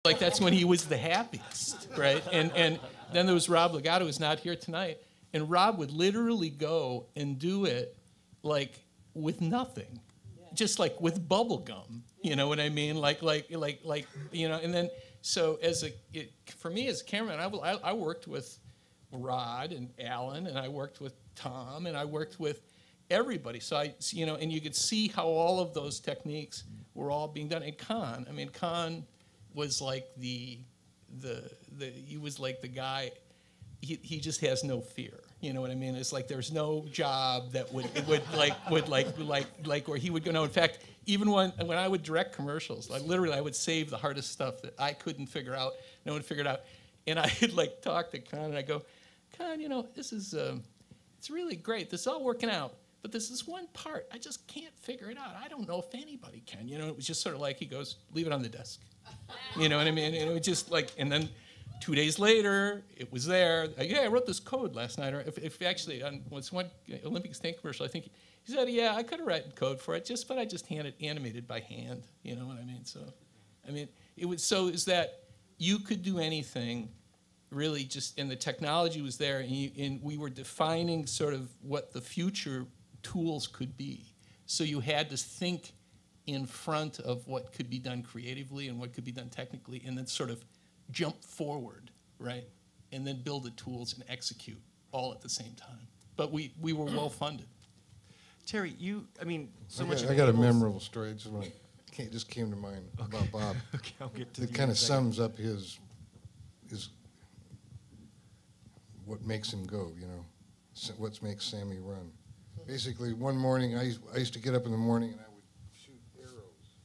Like that's when he was the happiest, right? And then there was Rob Legato, who's not here tonight, and Rob would literally go and do it like with nothing, just like with bubble gum. You know what I mean? Like you know. And then so for me as a cameraman, I worked with Rod and Alan, and I worked with Tom, and I worked with everybody. So and you could see how all of those techniques were all being done. And Khan was like he was like the guy. He just has no fear. You know what I mean? It's like there's no job that would where he would go. No, in fact, even when I would direct commercials, like literally I would save the hardest stuff that I couldn't figure out. No one figured out, and I would like talk to Khan, and I go, Khan, this is it's really great. This is all working out, but this is one part I just can't figure it out. I don't know if anybody can. It was just sort of like he goes, leave it on the desk. You know what I mean? And it was just like, and then 2 days later, it was there. I wrote this code last night. Or if actually, on was one Olympic State commercial, I think he said, I could have written code for it, but I just animated by hand. You know what I mean? So, it was is that you could do anything, really, and the technology was there, and we were defining sort of what the future tools could be. So you had to think in front of what could be done creatively and what could be done technically, and then sort of jump forward, right? And then build the tools and execute all at the same time. But we were well funded. Terry, I got a memorable story. It just came to mind about Bob. Okay, I'll get to it kind of sums up his what makes him go, what makes Sammy run. Basically, one morning, I used to get up in the morning and I would shoot arrows.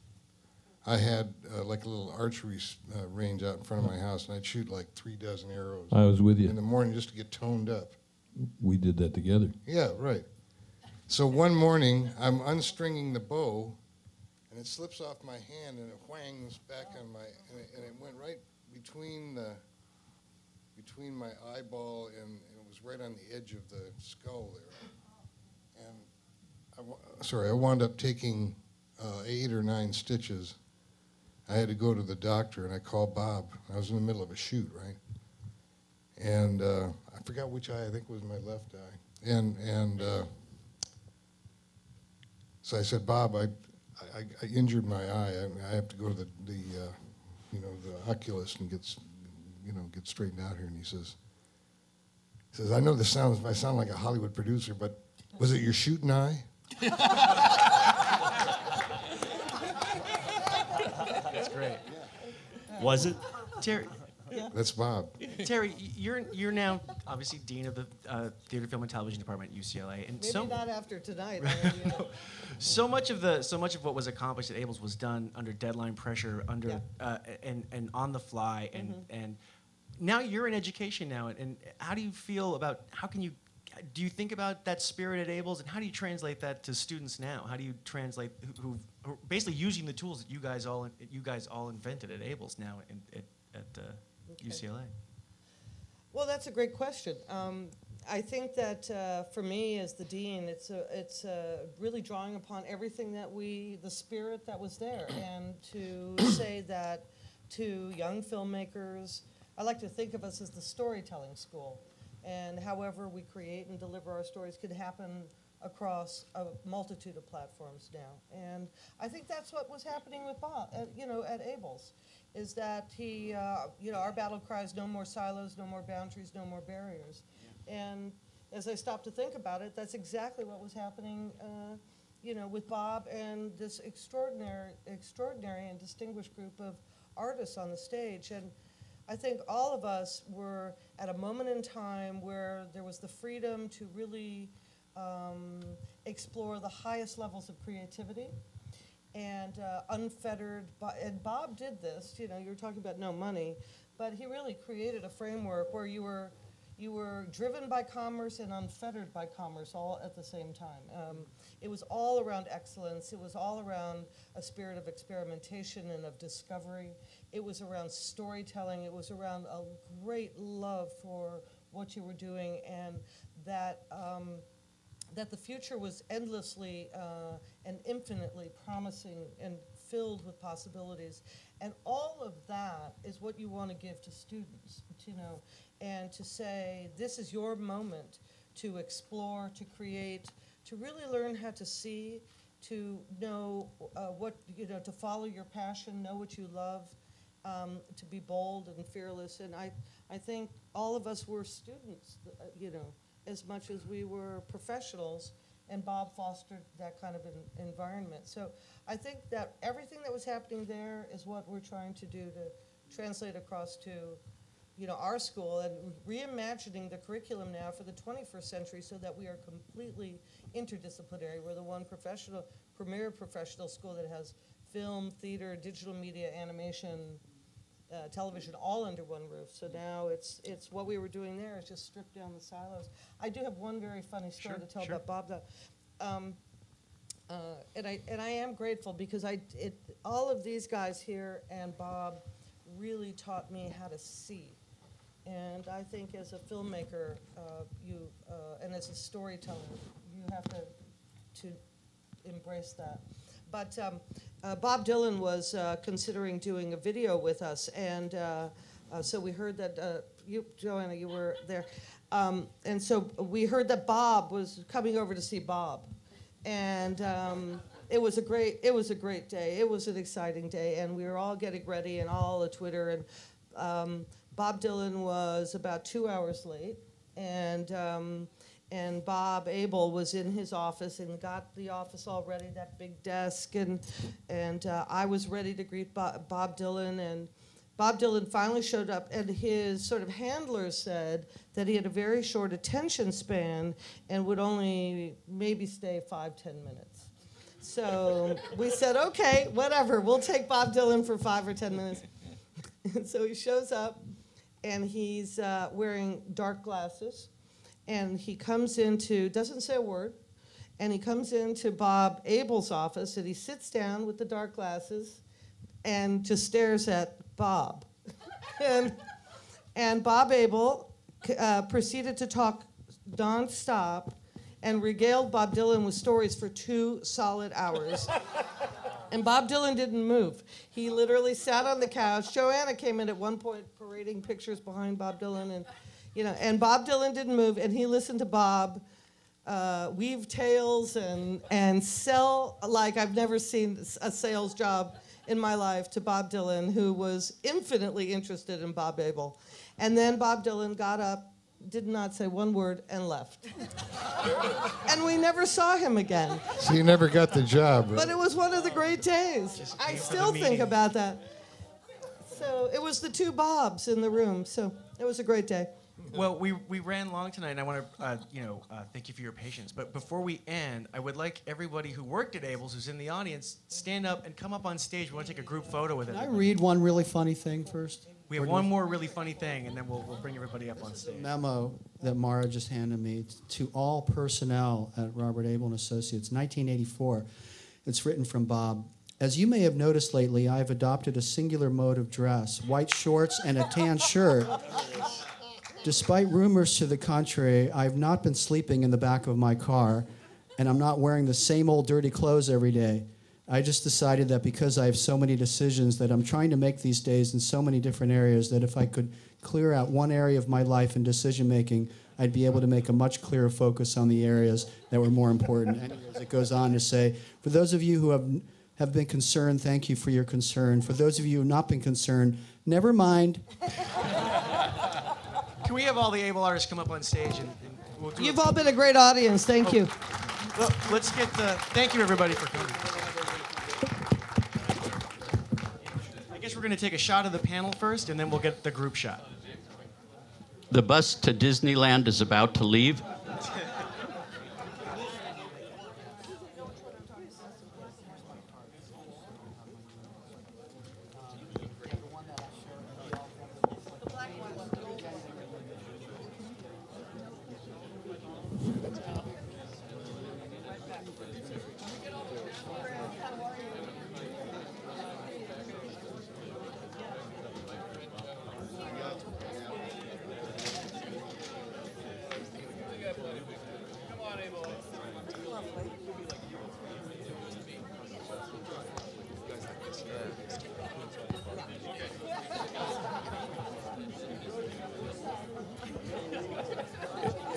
I had like a little archery range out in front of my house, and I'd shoot like 3 dozen arrows. I was with you. In the morning just to get toned up. We did that together. Yeah, right. So one morning, I'm unstringing the bow, and it slips off my hand, and it whangs back on my, and it went right between my eyeball, and it was right on the edge of the skull there. And I wound up taking 8 or 9 stitches. I had to go to the doctor, and I called Bob. I was in the middle of a shoot, right? And I forgot which eye. I think it was my left eye. And so I said, Bob, I injured my eye. I have to go to the oculist and get straightened out here. And he says, I know I sound like a Hollywood producer, but was it your shooting eye? That's great. Was it? Terry. Yeah. That's Bob. Terry, you're now obviously dean of the Theater, Film, and Television Department at UCLA, and maybe not after tonight. So much of what was accomplished at Abel's was done under deadline pressure, and on the fly, and now you're in education now, and how do you feel about do you think about that spirit at Abel's, and how do you translate that to students now? How do you translate who are basically using the tools that you guys all invented at Abel's now at UCLA? Well, that's a great question. I think that for me as the dean, it's really drawing upon everything the spirit that was there, and to say that to young filmmakers, I like to think of us as the storytelling school, and however we create and deliver our stories could happen across a multitude of platforms now. And I think that's what was happening with Bob, at Abel's, is that he, our battle cry is no more silos, no more boundaries, no more barriers. Yeah. And as I stopped to think about it, that's exactly what was happening, with Bob and this extraordinary and distinguished group of artists on the stage. And I think all of us were at a moment in time where there was the freedom to really explore the highest levels of creativity and unfettered. And Bob did this. You were talking about no money, but he really created a framework where you were driven by commerce and unfettered by commerce all at the same time. It was all around excellence. It was all around a spirit of experimentation and of discovery. It was around storytelling. It was around a great love for what you were doing, and that the future was endlessly and infinitely promising and filled with possibilities. And all of that is what you want to give to students, and to say, this is your moment to explore, to create, to really learn how to see, to know to follow your passion, know what you love, to be bold and fearless. And I think all of us were students, as much as we were professionals, and Bob fostered that kind of an environment. So I think that everything that was happening there is what we're trying to do to translate across to our school, and reimagining the curriculum now for the 21st century so that we are completely interdisciplinary. We're the one premier professional school that has film, theater, digital media, animation, television, all under one roof. So now it's what we were doing there is just strip down the silos. I do have one very funny story to tell about Bob, though. And I am grateful because all of these guys here and Bob really taught me how to see. And I think as a filmmaker, and as a storyteller, you have to embrace that. But Bob Dylan was considering doing a video with us, and so we heard that Joanna, you were there, and so we heard that Bob was coming over to see Bob, and it was a great day. It was an exciting day, and we were all getting ready and all the Twitter, and Bob Dylan was about 2 hours late, and Bob Abel was in his office and got the office all ready, that big desk, and I was ready to greet Bob Dylan, and Bob Dylan finally showed up, and his sort of handler said that he had a very short attention span and would only maybe stay 5-10 minutes. So we said, okay, whatever, we'll take Bob Dylan for 5 or 10 minutes. And so he shows up, and he's wearing dark glasses, and he comes doesn't say a word, and he comes into Bob Abel's office, and he sits down with the dark glasses and just stares at Bob. and Bob Abel proceeded to talk nonstop and regaled Bob Dylan with stories for 2 solid hours. And Bob Dylan didn't move. He literally sat on the couch. Joanna came in at one point parading pictures behind Bob Dylan, and Bob Dylan didn't move, and he listened to Bob weave tales and sell like I've never seen a sales job in my life to Bob Dylan, who was infinitely interested in Bob Abel. And then Bob Dylan got up, did not say one word, and left. And we never saw him again. So you never got the job, right? But it was one of the great days. I still think about that. So it was the 2 Bobs in the room, so it was a great day. Well, we ran long tonight, and I want to thank you for your patience. But before we end, I would like everybody who worked at Abel's, who's in the audience, stand up and come up on stage. We want to take a group photo with it. Can I read one really funny thing first? We have one more really funny thing, and then we'll bring everybody up on stage. Memo that Mara just handed me to all personnel at Robert Abel and Associates, 1984. It's written from Bob. As you may have noticed lately, I have adopted a singular mode of dress: white shorts and a tan shirt. Despite rumors to the contrary, I have not been sleeping in the back of my car, and I'm not wearing the same old dirty clothes every day. I just decided that because I have so many decisions that I'm trying to make these days in so many different areas, that if I could clear out one area of my life in decision-making, I'd be able to make a much clearer focus on the areas that were more important. And as it goes on to say, for those of you who have been concerned, thank you for your concern. For those of you who have not been concerned, never mind. Can we have all the Abel artists come up on stage and we'll do You've all been a great audience. Thank you. Well, let's get thank you everybody for coming. I guess we're going to take a shot of the panel first, and then we'll get the group shot. The bus to Disneyland is about to leave. Yeah.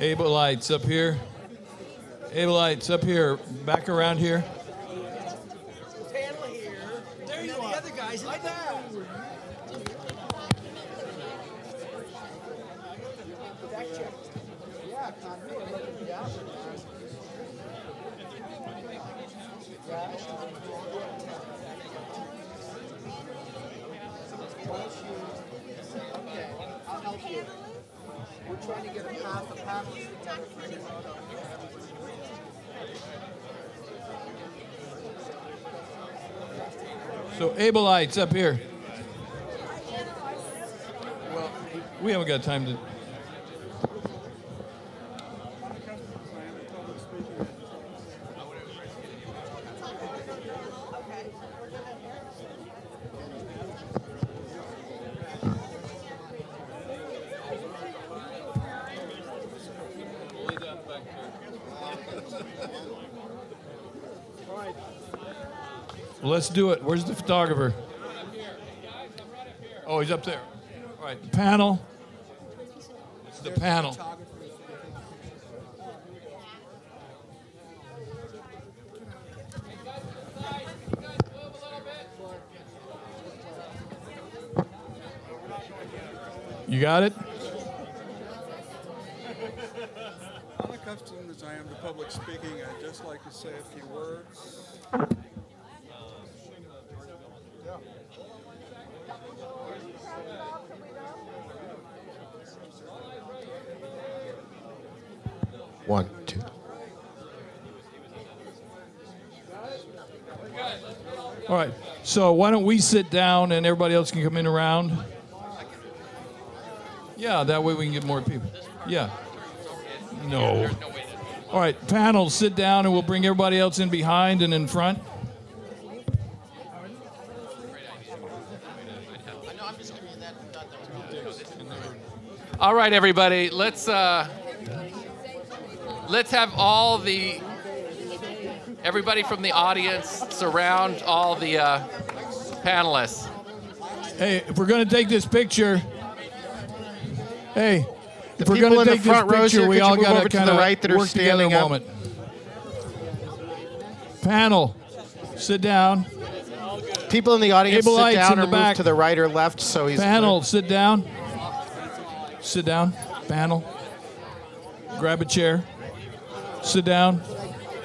Abelites up here. Abelites up here. Back around here. Panel here. There you are. The other guys in the back. We're trying to get a path of panelists together for the photo. So Abelites up here. Well, we haven't got time to. Well, let's do it. Where's the photographer? Oh, he's up there. All right, the panel. It's the panel. You got it? Unaccustomed as I am to public speaking, I'd just like to say a few words. One, two. All right. So why don't we sit down and everybody else can come in around? Yeah, that way we can get more people. Yeah. No. All right, panels, sit down and we'll bring everybody else in behind and in front. All right, everybody, let's have everybody from the audience surround all the panelists. Hey, if we're going to take this picture, hey, if we're people going to in the take front this rows picture, here, we could you all move got over to to the kind right of that are work together a standing up? moment. Panel, sit down. People in the audience Abelites sit down in or the move back. to the right or left so he's Panel, sit down. Sit down. Panel. Grab a chair. Sit down.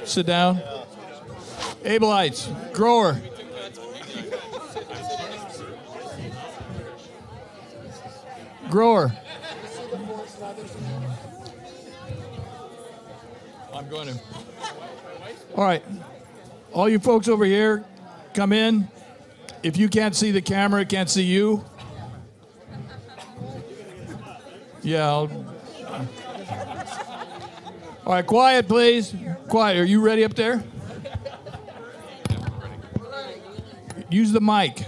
Sit down. Abelites, grower. Grower. I'm going to. All right. All you folks over here, come in. If you can't see the camera, it can't see you. Yeah. All right, quiet, please. Quiet. Are you ready up there? Use the mic.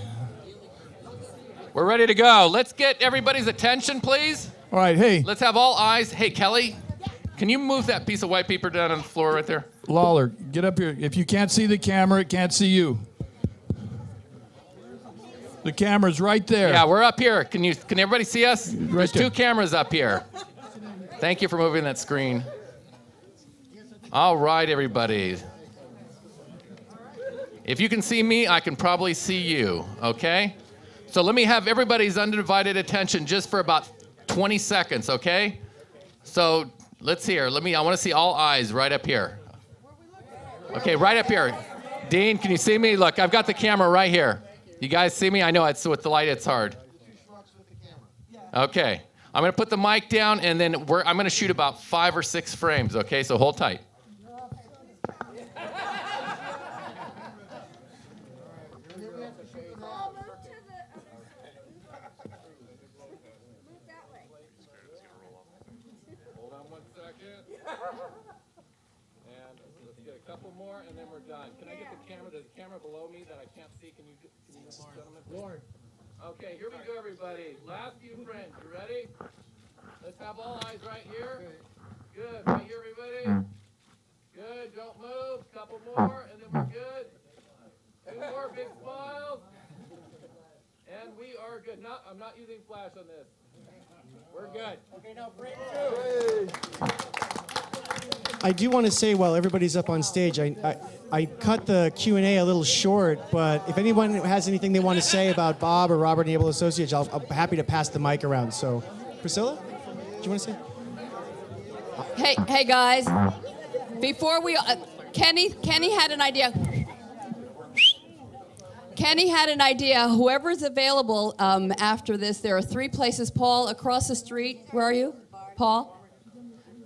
We're ready to go. Let's get everybody's attention, please. All right, hey, Let's have all eyes. Hey, Kelly, can you move that piece of white paper down on the floor right there? Lawler, get up here. If you can't see the camera, it can't see you. The camera's right there. Yeah, we're up here. Can everybody see us? There's there. two cameras up here. Thank you for moving that screen. All right, everybody. If you can see me, I can probably see you, okay? So let me have everybody's undivided attention just for about 20 seconds, okay? So let's hear. I want to see all eyes right up here. Okay, right up here. Dean, can you see me? Look, I've got the camera right here. You guys see me? I know it's with the light, it's hard. Okay, I'm gonna put the mic down and then I'm gonna shoot about 5 or 6 frames, okay? So hold tight. Hold on 1 second. And let's get a couple more and then we're done. Can I get the camera? There's a camera below me that I can't see. Can you gentlemen? Lord. Okay, here we go, everybody. Last few frames. You ready? Let's have all eyes right here. Good. Right here, everybody. Good. Don't move. Couple more, and then we're good. 2 more big smiles. And we are are good. No, I'm not using flash on this. We're good. Okay, now break 2. I do want to say while everybody's up on stage, I cut the Q&A a little short, but if anyone has anything they want to say about Bob or Robert and Abel Associates, I'm happy to pass the mic around. So, Priscilla, do you want to say? Hey guys, before we, Kenny had an idea. Kenny had an idea. Whoever's available after this, there are 3 places. Paul, across the street. Where are you, Paul?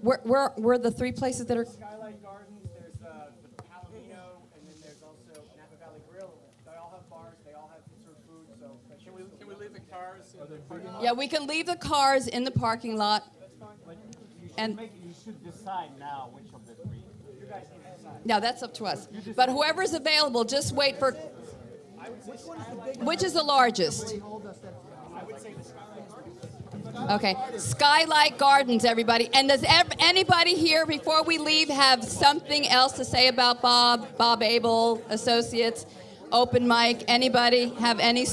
Where are the 3 places that are? Skylight Gardens, there's the Palomino, and then there's also Napa Valley Grill. They all have bars, they all have served food, so Can we leave the cars in the parking lot? Yeah, we can leave the cars in the parking lot. And You should decide now which of the 3. You guys can decide. now that's up to us. But whoever's available, just wait for. Which is the largest? Okay, Skylight Gardens, everybody. And does anybody here, before we leave, have something else to say about Bob Abel Associates? Open mic. Anybody have any?